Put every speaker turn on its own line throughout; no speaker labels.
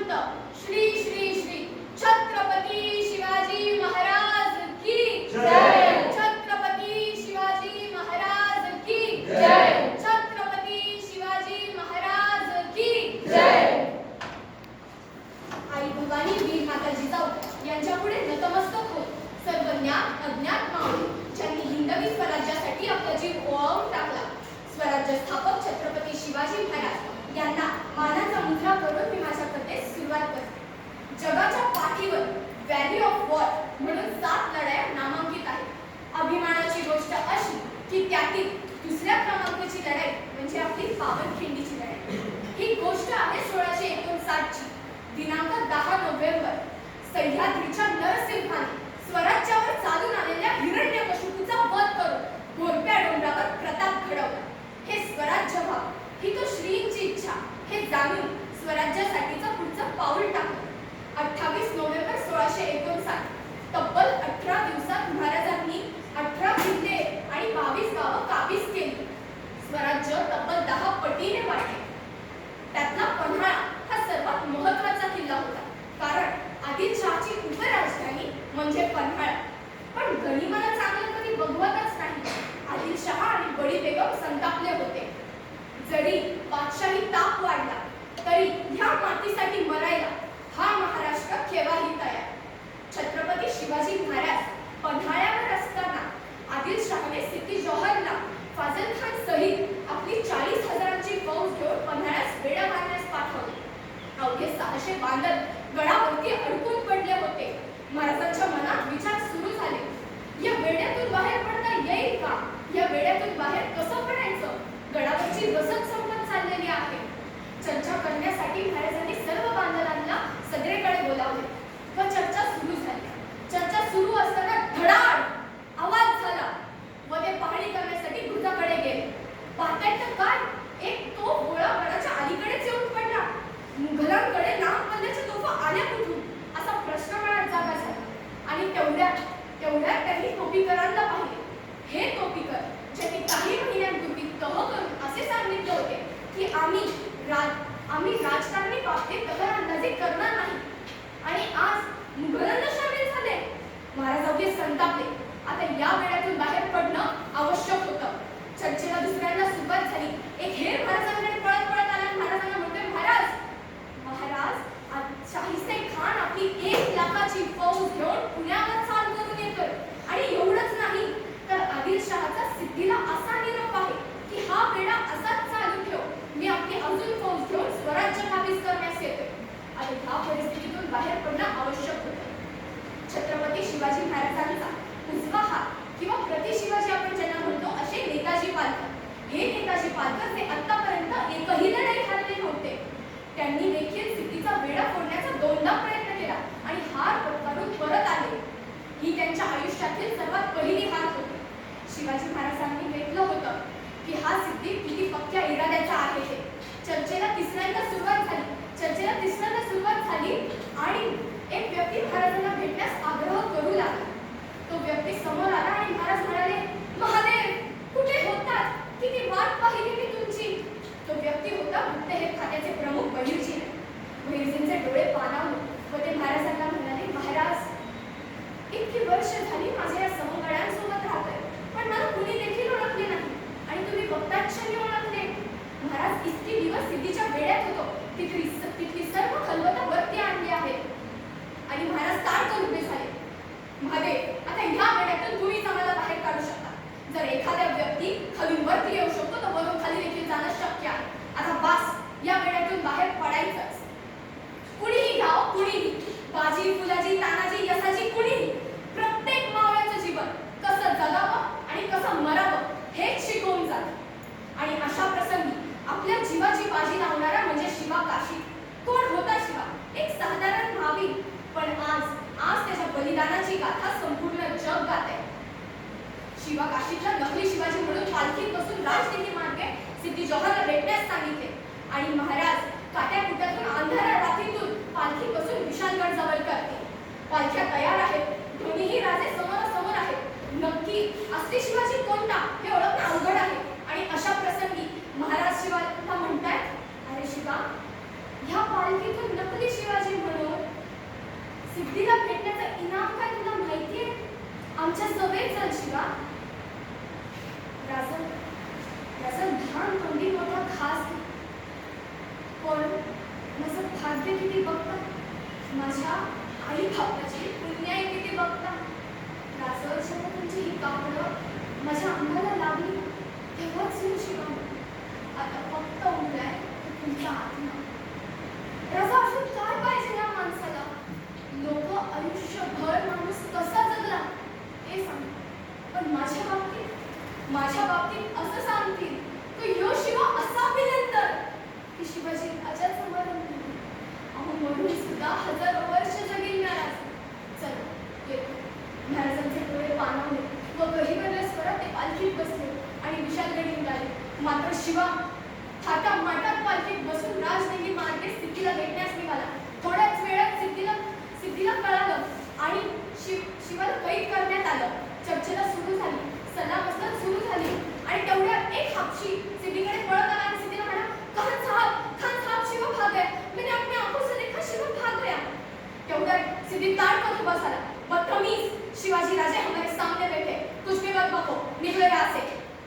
संत श्री श्री श्री छत्रपती शिवाजी महाराज की
जय।
छत्रपती शिवाजी महाराज की
जय।
छत्रपती शिवाजी महाराज की
जय।
आई भवानी वीर माता जिजाऊ यांच्या पुढे नतमस्तक होत सर्व ज्ञात अज्ञात मावळे ज्यांनी हिंदवी स्वराज्यासाठी आपला जीव ओवाळून टाकला, स्वराज्य स्थापक छत्रपती शिवाजी महाराज यांना मानाचा मुद्रा करून मी माझ्या कथेस सुरुवात करते. जगाच्या पाठीवर व्हॅली ऑफ वॉर म्हणून 7 लढाया नामांकित आहेत. अभिमानाची गोष्ट अशी की त्यातील दुसऱ्या क्रमांकाची लढाई म्हणजे आपली पावनखिंडीची लढाई. ही गोष्ट आहे 1659 ची. दिनांक 10 नोव्हेंबर सह्याद्रीच्या नरसिंहाने स्वराज्यावर चालून आलेल्या हिरण्यकशिपूचा वध करून घोरप्या डोंगरावर प्रताप घडवला. हे स्वराज्य व्हावं ही तो श्रींची इच्छा हे जाणून स्वराज्यासाठीचं पुढचं पाऊल टाकलं. 28 नोव्हेंबर 1659 तब्बल 18 दिवसात महाराजांनी 18 किल्ले आणि 22 गावं काबीज केली. स्वराज्य तब्बल 10 पटीने वाढले. त्यातला पन्हाळा हा सर्वात महत्त्वाचा किल्ला होता, कारण आदिलशहाची उपराजधानी म्हणजे पन्हाळा. पण गनिमाला चांगलं कधी बघवतच नाही. आदिलशहा आणि बडी बेगम संतापले होते. जरी बादशाही ताप वाढला तरी ह्या मातीसाठी मरायला हा महाराष्ट्र केव्हाही तयार. छत्रपती शिवाजी महाराज पन्हाळ्यावर असताना आदिलशहाने सिद्दी जोहरला फाझल खान सहित आपली 40,000ची फौज घेऊन पन्हाळ्यास वेढा मारण्यास पाठवले. अवघे 600 बांधर गडावरती अडकून पडले होते. महाराजांच्या मनात विचार सुरू झाले, या वेड्यातून बाहेर पडता येईल का? या वेड्यातून बाहेर कसं पडायचं? गडावरची रसद संपत चाललेली आहे. चर्चा करण्यासाठी महाराजांनी सर्व बांधवांना सगळीकडे बोलावले व चर्चा सुरू झाली. चर्चा सुरू असताना धडाड आवाज झाला व ते पाहणी करण्यासाठी गुजाकडे गेले. पाहताय तर काय, एक तोफ गोळा गडाच्या अलीकडेच येऊन पडला. मुघलांकडे लांब पल्ल्याच्या तोफा आल्या कुठून असा प्रश्न मनात जागा झाला. आणि तेवढ्यात त्यांनी टोपीकरांना पाहिले. हे टोपीकर ज्यांनी काही महिन्यांपूर्वी तह करून असे सांगितले होते की आम्ही राजकारणी बाबतीत दखल अंदाजी करणार नाही, आणि आज मुघलांना सामील झाले. महाराज अवघे संतापले. आता या वेळातून बाहेर पडणं आवश्यक होतं. चर्चेला दुसऱ्यांना सुरुवात झाली. एक हेर महाराजांकडे पळत आला. महाराजांना म्हणतोय, महाराज आज शाहिस्ते खान आपली 1 लाखाची फौज घेऊन पुण्यावर चाल करून येतोय, आणि एवढंच नाही तर आदिलशहाचा सिद्धीला असा निरोप आहे की हा वेढा असाच चालू ठेव, मी आपली अजून फौज घेऊन स्वराज्य काबीज करण्यास येतोय. आता ह्या परिस्थितीतून बाहेर पडणं आवश्यक होतं. छत्रपती शिवाजी महाराजांचा उजवा हात किंवा प्रति शिवाजी आपण ज्यांना म्हणतो असे नेताजी पालकर, हे नेताजी पालकर जे आतापर्यंत एकही लढाई हारले नव्हते. त्यांनी देखील सिद्धीचा वेढा फोडण्याचा 2दा प्रयत्न केला आणि हार पत्करून परत आले. ही त्यांच्या आयुष्यातील सर्वात पहिली हार होती. शिवाजी महाराजांनी भेटलं होतं की हा सिद्धी किती पक्क्या इराद्याचा आहे ते. चर्चेला तिसऱ्यांदा सुरुवात झाली आणि एक व्यक्ती महाराजांना भेटण्यास आग्रह करू लागला. तो व्यक्ती समोर आला आणि महाराज म्हणाले, महादेव कुठे होतात? किती वाट पाहिली मी तुमची. तो व्यक्ती होता गुप्तहेर खात्याचे प्रमुख बहिर्जी. बहिर्जींचे डोळे पाणावले व ते महाराजांना म्हणाले, महाराज इतकी वर्ष झाली माझ्या या समगड्यांसोबत राहतोय, पण मला कुणी देखील ओळखले नाही, आणि तुम्ही बघताक्षणी ओळखले. महाराज इतकी दिवस सिद्धीच्या वेड्यात होतो, तिथली सर्व खलबतं वरती आणली आहे. आणि महाराज ताडकन उभे झाले. महादेव आता ह्या वेड्यातून तुम्हीच आम्हाला बाहेर काढू शकता. जर एखाद्या व्यक्ती खालून वरती येऊ शकतो तर वरून खाली देखील जाणं शक्य आहे. आता बास, या वेड्यातून बाहेर पडायचंच. कुणीही घ्यावं, कुणीही, बाजी, फुलाजी, तानाजी, यसाजी, कुणीही, प्रत्येक मावळ्याचं जीवन कसं जगावं आणि कसं मरावं हेच शिकवून जातं. आणि अशा प्रसंगी आपल्या जीवाची बाजी लावणारा म्हणजे शिवा काशी. कोण होता शिवा? एक साधारण भावी, पण आज त्याच्या बलिदानाची गाथा संपूर्ण जग गाते. शिवा काशीतला नकली शिवाजी म्हणून पालखीत बसून राजनीती मार्गे सिद्दी जोहरला भेटण्यास सांगितले, आणि महाराज काट्याकुट्यातून अंधाऱ्या रात्रीतून पालखीत बसून विशालगड जवळ करते. पालख्या तयार आहेत, दोन्हीही राजे समोरासमोर आहेत. नक्की असली शिवाजी कोणता हे ओळखणं अवघड आहे. आणि अशा प्रसंगी महाराज शिवाला म्हणतायत, अरे शिवा, ह्या पालखीतून नकली शिवाजी आमच्या सवयीत चल शिवा. राजन राजन धान तोंडी मोठा खास घे. पण माझं भाग्य किती बघता, माझ्या आई बापाची पुण्याई किती बघता. राजन जेव्हा तुमची ही कापडं माझ्या अंगाला लागली तेव्हाच येऊ शिवा. आता फक्त उरलाय तुमचा आत्मा. राजा अजून काय पाहिजे या माणसाला? लोक आयुष्यभर माणूस कसा जगला ते सांग, पण माझ्या बाबतीत असं सांगतील की ह्यो शिवा असा विनंतर की शिवाजी राजाचं मरण नाही. अहो म्हणून सुद्धा हजारो वर्ष जगेल महाराज. चल येतो. महाराजांचे डोळे पाणावले व गहिवरल्या स्वरात ते पालखीत बसले आणि विशालगडी निघाले. मात्र शिवा थाटामाटात पालखीत बसून राजनंदी मार्गे सिद्धीला भेटण्यास निघाला. थोड्याच वेळात सिद्धीला कळालं आणि शिवाला कैद करण्यात आलं. चर्चेला सुरू झाली, सलामसलत सुरू झाली आणि तेवढ्यात एक हापशी सिद्धीकडे पळत आला आणि सिद्धीला म्हणा, खान साहब शिवा भाग गया. मैंने अपनी आंखों से देखा, शिवा भाग गया. तेवढ्यात सिद्धी ताडकन उभा झाला. बदतमीज, शिवाजी राजे हमारे सामने बैठे, कुछ भी मत बको, निघलो यहाँ से.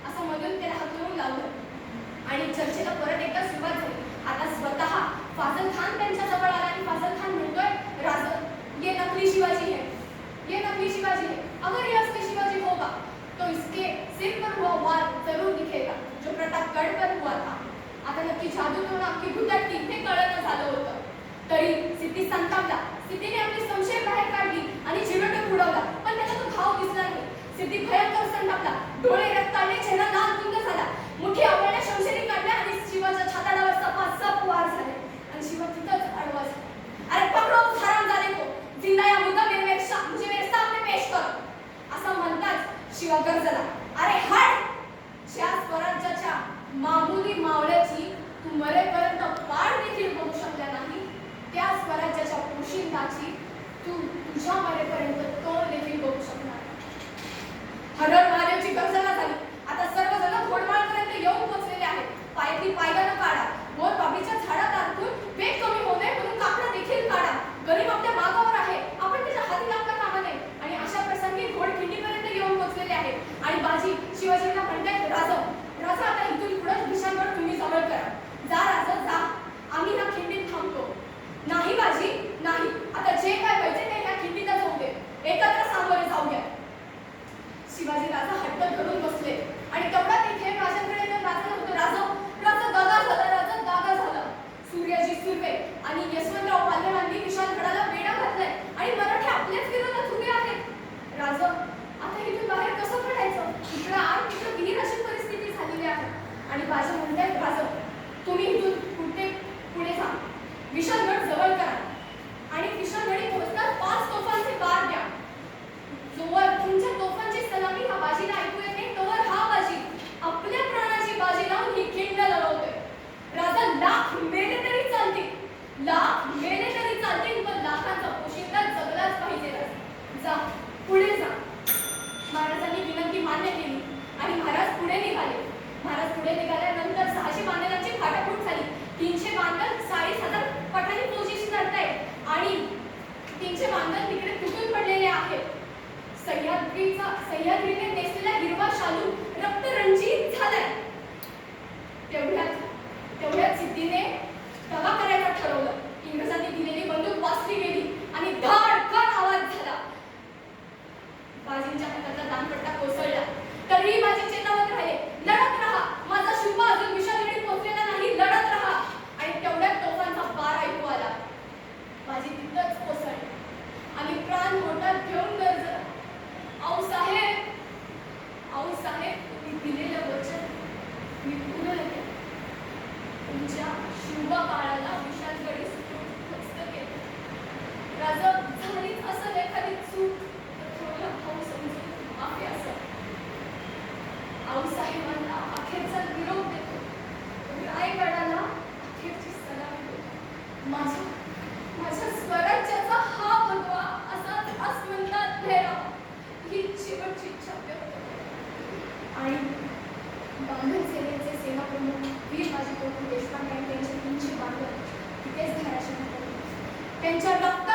असं म्हणून त्याला हाकलून लावलं आणि चर्चेला परत एकदा सुरुवात झाली. आता स्वतः फाजल खान त्यांच्या जवळ आला आणि फाजल खान म्हणतोय, राजन ये नकली शिवाजी है, ये नकली शिवाजी है. अगर ये असली शिवाजी होगा तो इसके सिर पर हुआ वार जरूर दिखेगा जो प्रतापगढ़ पर हुआ था. आता नक्की जादूटोणा की भुताटकी हे कळलं झालं होतं. तरी सिद्धी संतापला. सिद्धीने आपली संशय बाहेर काढली आणि चिरट उडवला, पण त्याला तो घाव दिसला नाही. सिद्धी भयंकर संतापला. डोळे रक्ताळले, चेहरा लाल गुंग झाला. मुठी आवळल्या, शमशेरी काढल्या आणि शिवाच्या छाताडावर सपासप वार झाले आणि शिवा तिथंच आडवा झाला. अरे पकडो उस हरामजादे को, जिंदा या मुर्दा मुझे मेरे सामने पेश करो. असं म्हणताच शिवा गरजला, अरे हट. ज्या स्वराज्याच्या मामुली मावळ्याची तू मरेपर्यंत पाड देखील बघू शकला नाही, त्या स्वराज्याच्या पोशिंदाची तू तुझ्या मरेपर्यंत तोंड देखील बघू शकणार. हरळ महादेवची गर्जना झाली. आता सर्वजण घोडमाळपर्यंत येऊन पोहोचलेले आहेत. पायातली पायदानं काढा, वर बाबीच्या झाडात अडकून वेग कमी होऊ नये म्हणून कापडा देखील काढा. गरीब आपल्या मागावर आहे, आपण त्याच्या हाती लागता कामा नये. आणि अशा प्रसंगी घोडखिंडीपर्यंत येऊन पोहोचलेले आहेत आणि बाजी शिवाजींना म्हणतायत, राजा आता इथून पुढे विशालगड तुम्ही जवळ करा. जा राजा जा, आम्ही ह्या खिंडीत थांबतो. नाही बाजी नाही, आता जे काय व्हायचे ते ह्या खिंडीतच होऊ दे, एकत्र सामोरे जाऊया. शिवाजी राजा हट्ट धरून बसले आणि तेवढा तिथे राजांकडे राजा होतो, राजा दागा झाला. सूर्याजी सुर्वे आणि यशवंतराव पालवांनी विशालगडाला वेढा घातलाय आणि मराठी आपल्याच विरोधात उभे आहेत. राजा आता इथून बाहेर कसं पडायचं? इकडं आग तिकडं विहीर अशी परिस्थिती झालेली आहे. आणि बाजी म्हणतायत, राजा तुम्ही इथून पुढे जा, विशालगड जवळ करा आणि विशालगडी पोहोचताच 5 तोफांचे बार द्या. जोवर तुमच्या तोफांची सलामी हा बाजीला ऐकू येते तोवर हा बाजी आपल्या प्राणाची बाजी लावून ही खिंड लढवतोय. राजा लाख मेले तरी चालतील पण लाखांचा पोशिंदा जगलाच पाहिजे. जा पुढे जा. महाराजांनी विनंती मान्य केली आणि महाराज पुढे निघाल्यानंतर 600 बांधलांची फाटाफूट झाली. 300 बांधल 40,000 पठाणी फौजीशी लढतायत आणि 300 बांधल तिकडे तुटून पडलेले आहेत. सह्याद्रीने नेसलेला हिरवा शालू रक्तरंजित झालाय. तेवढ्यात सिद्धीने दगा करायला ठरवलं. इंग्रजांनी दिलेली बंदूक वाचली गेली आणि धडकन आवाज झाला. बाजींच्या हातातला दानपट्टा कोसळला. तरीही बाजी चेतावत राहिले, लढत राहा, माझा शिवा अजून विशालगडीत पोहोचलेला नाही, लढत राहा. आणि तेवढ्यात तोफांचा बार ऐकू आला. बाजी तिथंच कोसळली आणि प्राण मोठात घेऊन गरजला, आऊसाहेब तुम्ही दिलेलं वचन मी पूर्ण केलं. तुमच्या शुभ काळाला विशालगडी सुखस्त केलं. राजा झालीच असं एखादी चूक थोडं भाऊ समजून माफी असं. आऊसाहेबांना अखेरचा निरोप देतो, रायगडाला अखेरची सलामी देतो. माझ्या स्वराज्याचा हा भगवा असाच आसमंतात लहरावा ही शेवटची इच्छा व्यक्त करतो. आणि बांधण सेनेचे सेनाप्रमुख वीर बाजी प्रभू देशपांडे यांचे 300 बांधव तिथेच धाराशिव त्यांच्या रक्त